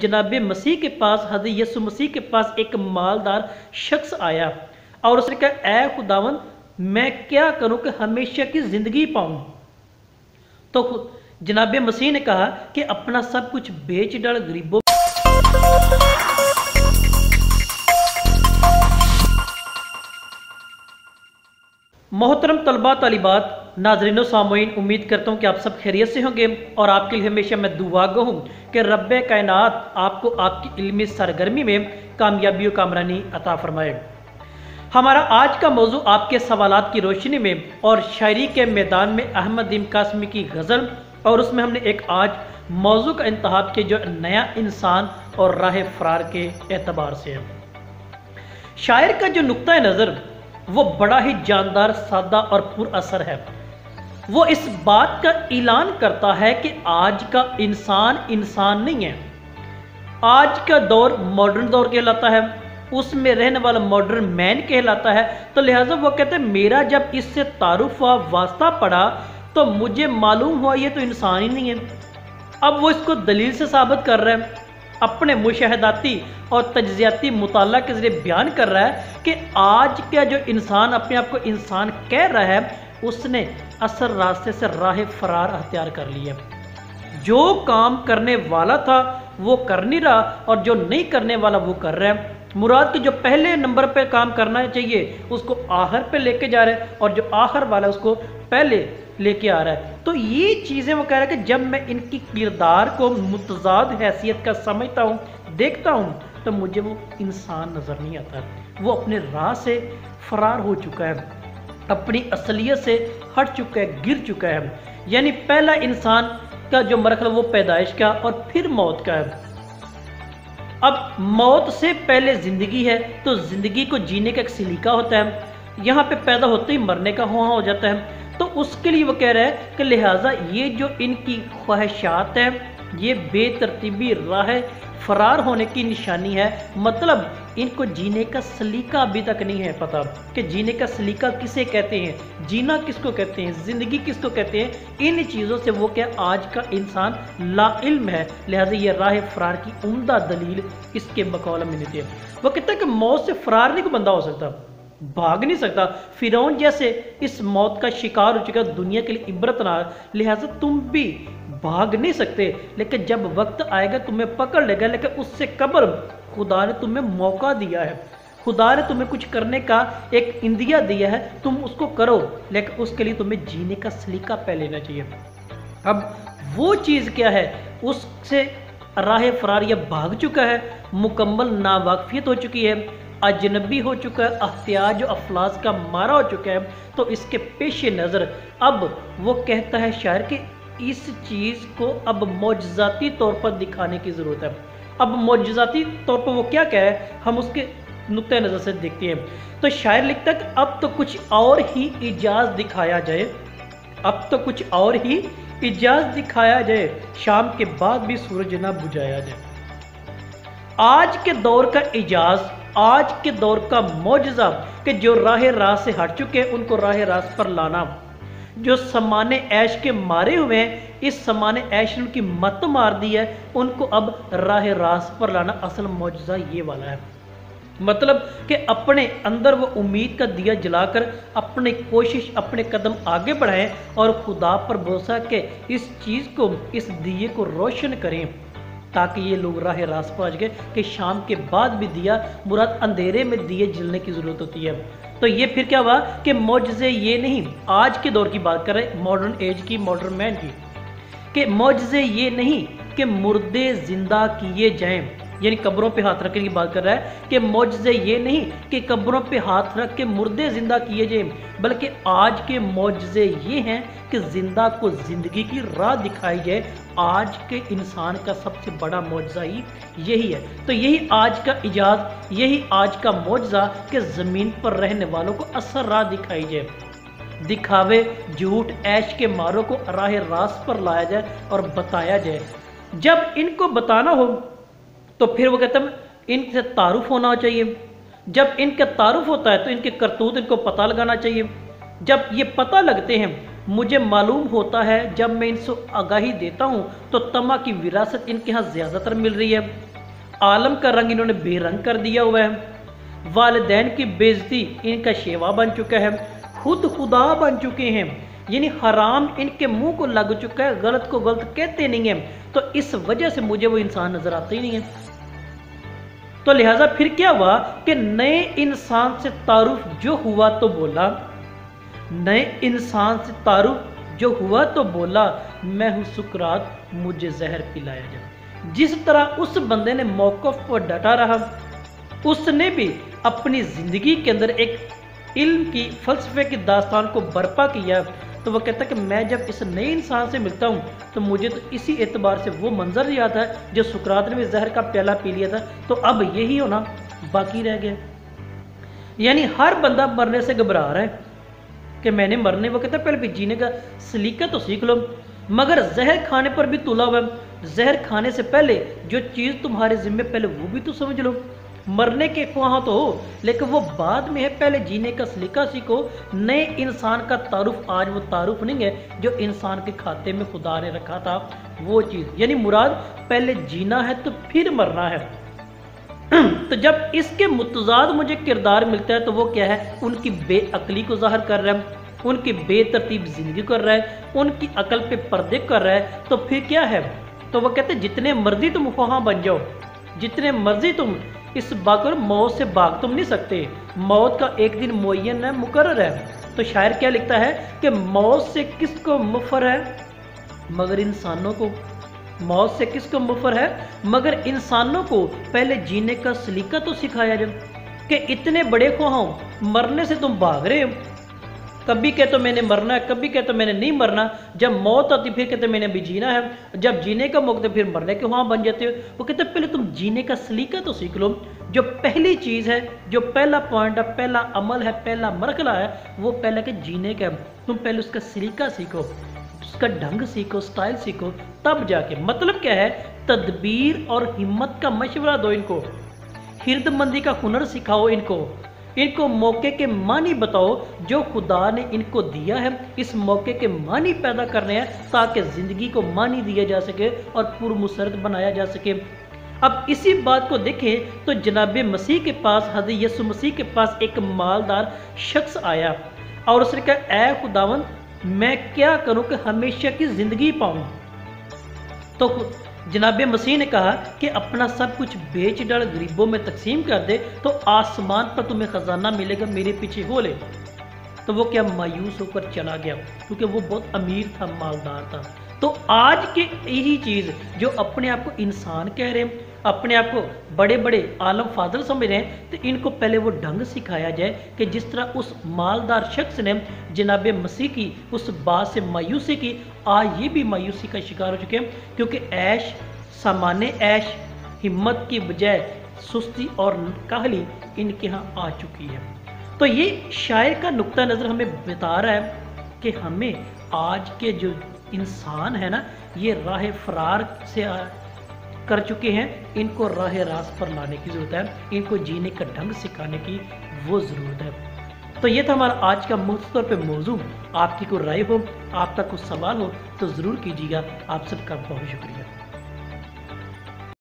जनाब मसीह के पास, हज़रत यीशु मसीह के पास एक मालदार शख्स आया और उसने कहा, ऐ खुदावंद मैं क्या करूं कि हमेशा की ज़िंदगी पाऊं। तो जनाब मसीह ने कहा कि अपना सब कुछ बेच डाल, गरीबों। मोहतरम तलबा तालिबात, नाज़रीन सामईन, उम्मीद करता हूँ कि आप सब खैरियत से होंगे और आपके लिए हमेशा मैं दुआ गो हूँ कि रब्बे कायनात आपको आपकी इल्मी सरगर्मी में कामयाबी और कामरानी अता फरमाए। हमारा आज का मौजू आपके सवालात की रोशनी में और शायरी के मैदान में अहमद इब्न कासमी की गज़ल, और उसमें हमने एक आज मौजू का इंतखाब किया जो नया इंसान और राह फरार के एतबार से है। शायर का जो नुक्ता नज़र वो बड़ा ही जानदार, सादा और पुरअसर है। वो इस बात का ऐलान करता है कि आज का इंसान इंसान नहीं है। आज का दौर मॉडर्न दौर कहलाता है, उसमें रहने वाला मॉडर्न मैन कहलाता है। तो लिहाजा वो कहते हैं मेरा जब इससे तारुफ हुआ, वास्ता पड़ा, तो मुझे मालूम हुआ ये तो इंसान ही नहीं है। अब वो इसको दलील से साबित कर रहे हैं, अपने मुशाहदाती और तज्जियाती मुताला के जरिए बयान कर रहा है कि आज का जो इंसान अपने आप को इंसान कह रहा है, उसने असल रास्ते से राह फरार अख्तियार कर लिया। जो काम करने वाला था वो कर नहीं रहा और जो नहीं करने वाला वो कर रहा है। मुराद के जो पहले नंबर पे काम करना चाहिए उसको आखिर पे लेके जा रहे हैं और जो आखिर वाला उसको पहले लेके आ रहा है। तो ये चीज़ें वो कह रहा है कि जब मैं इनकी किरदार को मुतजाद हैसियत का समझता हूँ, देखता हूँ, तो मुझे वो इंसान नज़र नहीं आता। वो अपने राह से फरार हो चुका है, अपनी असलियत से हट चुका है, गिर चुका है। यानी पहला इंसान का जो मरहला वो पैदाइश का और फिर मौत का है। अब मौत से पहले ज़िंदगी है, तो ज़िंदगी को जीने का एक सलीका होता है। यहाँ पे पैदा होते ही मरने का हुआ हो जाता है। तो उसके लिए वो कह रहा है कि लिहाजा ये जो इनकी ख्वाहिशात है, ये बेतरतीबी राह फरार होने की निशानी है। मतलब इनको जीने का सलीका अभी तक नहीं है पता कि जीने का सलीका किसे कहते हैं, जीना किसको कहते हैं, ज़िंदगी किसको कहते हैं। इन चीज़ों से वो क्या आज का इंसान लाइल्म है। लिहाजा ये राह फरार की उम्दा दलील इसके बकौल में नहीं है। वो कहता है कि मौत से फरार नहीं कोई बंदा हो सकता, भाग नहीं सकता। फिरौन जैसे इस मौत का शिकार हो चुका, दुनिया के लिए इबरतनाक। लिहाजा तुम भी भाग नहीं सकते, लेकिन जब वक्त आएगा तुम्हें पकड़ लेगा। लेकिन उससे कबल खुदा ने तुम्हें मौका दिया है, खुदा ने तुम्हें कुछ करने का एक इंदिया दिया है, तुम उसको करो, लेकिन उसके लिए तुम्हें जीने का सलीका पहले लेना चाहिए। अब वो चीज़ क्या है, उससे राह फरार या भाग चुका है, मुकम्मल नावाकफियत हो चुकी है, अजनबी हो चुका है, अख्तियाज अफलास का मारा हो चुका है। तो इसके पेश नज़र अब वो कहता है शायर कि इस चीज़ को अब मौजज़ाती तौर पर दिखाने की ज़रूरत है। अब मौजज़ाती तौर पर वो क्या कह है, हम उसके नुक्ते नज़र से देखते हैं। तो शायर लिखता है कि अब तो कुछ और ही इजाज़ दिखाया जाए, अब तो कुछ और ही इजाज़ दिखाया जाए, शाम के बाद भी सूरज ना बुझाया जाए। आज के दौर का इजाज़, आज के दौर का मौजज़ा कि जो राह से हट चुके हैं उनको राह रास पर लाना, जो समाने ऐश के मारे हुए हैं, इस समाने ऐश ने उनकी मत मार दी है, उनको अब राह रास पर लाना। असल मौजज़ा ये वाला है, मतलब कि अपने अंदर वो उम्मीद का दिया जलाकर अपनी कोशिश, अपने कदम आगे बढ़ाएं और खुदा पर भरोसा के इस चीज़ को, इस दिए को रोशन करें, ताकि ये लोग राह रास पर आ गए कि शाम के बाद भी दिया, मुराद अंधेरे में दिए जलने की ज़रूरत होती है। तो ये फिर क्या हुआ कि मौजज़े ये नहीं, आज के दौर की बात कर रहे, मॉडर्न एज की, मॉडर्न मैन की, कि मौजज़े ये नहीं कि मुर्दे ज़िंदा किए जाएं, यानी कब्रों पे हाथ रखने की बात कर रहा है कि मौजज़े ये नहीं कि कब्रों पे हाथ रख के मुर्दे ज़िंदा किए जाएं, बल्कि आज के मौजज़े ये हैं कि ज़िंदा को ज़िंदगी की राह दिखाई जाए। आज के इंसान का सबसे बड़ा मौजज़ा ही यही है। तो यही आज का इजाज़, यही आज का मौजज़ा कि ज़मीन पर रहने वालों को असल राह दिखाई जाए, दिखावे, झूठ, ऐश के मारों को राह रास पर लाया जाए और बताया जाए। जब इनको बताना हो तो फिर वो कहते हैं इनसे तारुफ होना चाहिए। जब इनका तारुफ होता है तो इनके करतूत इनको पता लगाना चाहिए। जब ये पता लगते हैं, मुझे मालूम होता है, जब मैं इनसे आगाही देता हूँ तो तमा की विरासत इनके यहाँ ज़्यादातर मिल रही है। आलम का रंग इन्होंने बेरंग कर दिया हुआ है, वालिदैन की बेइज्जती इनका शेवा बन चुका है, खुद खुदा बन चुके हैं, यानी हराम इनके मुंह को लग चुका है, गलत को गलत कहते नहीं है। तो इस वजह से मुझे वो इंसान नजर आते ही नहीं है। तो लिहाजा फिर क्या हुआ कि नए इंसान से तारुफ जो हुआ तो बोला, नए इंसान से तारुफ जो हुआ तो बोला, मैं हूं सुकरात, मुझे जहर पिलाया जाए। जिस तरह उस बंदे ने मौक़िफ़ पर डटा रहा, उसने भी अपनी जिंदगी के अंदर एक इल्म की फलसफे की दास्तान को बर्पा किया। तो वो कहता है कि मैं जब इस नए इंसान से मिलता हूँ तो मुझे तो इसी एतबार से वो मंजर याद है जो सुकरात ने भी जहर का प्याला पी लिया था, तो अब यही होना बाकी रह गया। यानी हर बंदा मरने से घबरा रहा है कि मैंने मरने, वो कहता है पहले भी जीने का सलीका तो सीख लो, मगर जहर खाने पर भी तुला हुआ है। जहर खाने से पहले जो चीज़ तुम्हारे जिम्मे पहले वो भी तो समझ लो। मरने के ख्वाह तो हो, लेकिन वो बाद में है, पहले जीने का सलीका सीखो। नए इंसान का तारुफ आज वो तारुफ नहीं है जो इंसान के खाते में खुदा ने रखा था वो चीज़, यानी मुराद पहले जीना है तो फिर मरना है। तो जब इसके मुतजाद मुझे किरदार मिलता है तो वो क्या है, उनकी बेअक्ली को ज़ाहिर कर रहा है, उनकी बेतरतीब जिंदगी कर रहा है, उनकी अकल पे पर्दे कर रहा है। तो फिर क्या है, तो वो कहते हैं जितने मर्जी तुम वहाँ बन जाओ, जितने मर्जी तुम इस बागर, मौत से भाग तुम नहीं सकते, मौत का एक दिन मुअय्यन है, मुकर्रर है। तो शायर क्या लिखता है कि मौत से किसको मुफर है मगर इंसानों को, मौत से किसको मुफर है मगर इंसानों को पहले जीने का सलीका तो सिखाया जाए। कि इतने बड़े ख्वाहों, मरने से तुम भाग रहे हो, कभी कहते तो मैंने मरना है, कभी कहते तो मैंने नहीं मरना, जब मौत आती फिर कहते मैंने अभी जीना है, जब जीने का मौका फिर मरने के वहाँ बन जाते हो। वो कहते पहले तुम जीने का सलीका तो सीख लो। जो पहली चीज़ है, जो पहला पॉइंट है, पहला अमल है, पहला मरहला है, वो पहले के जीने का, तुम पहले उसका सलीका सीखो, उसका ढंग सीखो, स्टाइल सीखो, तब जाके। मतलब क्या है, तदबीर और हिम्मत का मशवरा दो इनको, हिरदमंदी का हुनर सिखाओ इनको, इनको मौके के मानी बताओ जो खुदा ने इनको दिया है। इस मौके के मानी पैदा करने हैं ताकि ज़िंदगी को मानी दिया जा सके और पुरमुसरत बनाया जा सके। अब इसी बात को देखें तो जनाब मसीह के पास, हज़रत यीशु मसीह के पास एक मालदार शख्स आया और उसने कहा, ऐ खुदावंद मैं क्या करूं कि हमेशा की ज़िंदगी पाऊं। तो जनाब मसीह ने कहा कि अपना सब कुछ बेच डाल, गरीबों में तकसीम कर दे, तो आसमान पर तुम्हें खजाना मिलेगा, मेरे पीछे हो ले। तो वो क्या मायूस होकर चला गया, क्योंकि वो बहुत अमीर था, मालदार था। तो आज के यही चीज़ जो अपने आप को इंसान कह रहे हैं, अपने आप को बड़े बड़े आलम फाजल समझ रहे हैं, तो इनको पहले वो ढंग सिखाया जाए कि जिस तरह उस मालदार शख्स ने जनाब मसीह की उस बात से मायूसी की, आज ये भी मायूसी का शिकार हो चुके हैं, क्योंकि ऐश, सामान्य ऐश, हिम्मत की बजाय सुस्ती और काहली इनके यहाँ आ चुकी है। तो ये शायर का नुक्ता नज़र हमें बता रहा है कि हमें आज के जो इंसान है ना, ये राह फरार से कर चुके हैं, इनको राह रास्त पर लाने की ज़रूरत है, इनको जीने का ढंग सिखाने की वो ज़रूरत है। तो ये था हमारा आज का मुख्तसर तौर पे मौजू। आपकी कोई राय हो, आपका कुछ सवाल हो तो ज़रूर कीजिएगा। आप सबका बहुत शुक्रिया।